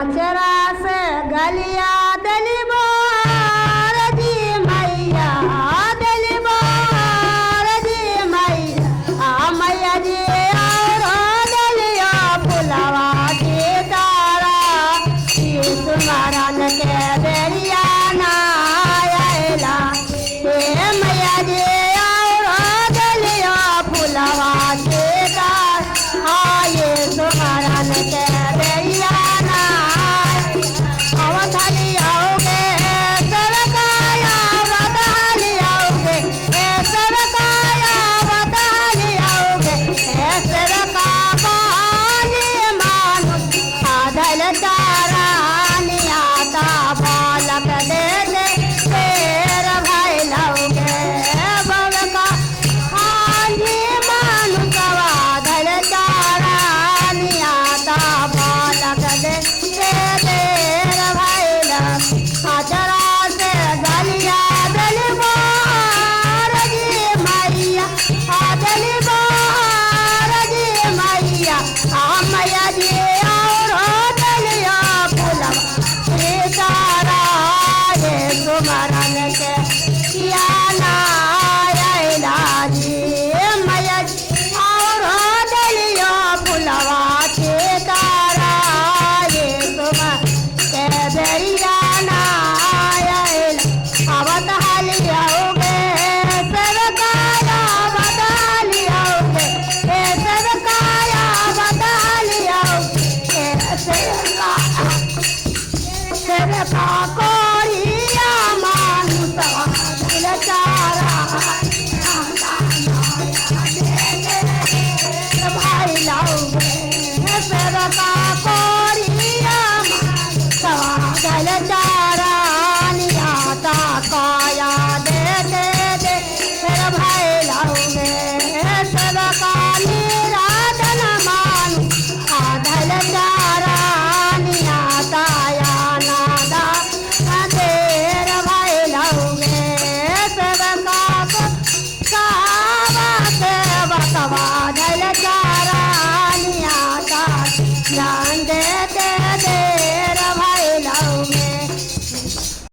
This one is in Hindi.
चरास गलिया दलबार जी मैया दलबार जी मैया मैया जी और दलिया फुलवा के तारा सुमरन के बेरिया ना आयला हे मैया जी और दलिया फुलवा के तारा आये सुमरन के बेरिया सुमरन के किया ना आयला जी मैया और दलिया फुलवा के तारा ये सुमर के बेरिया ना आयला आवत हालियाओगे सरकाया बदलियाओगे ए सरकाया बदलियाओगे ए सरका को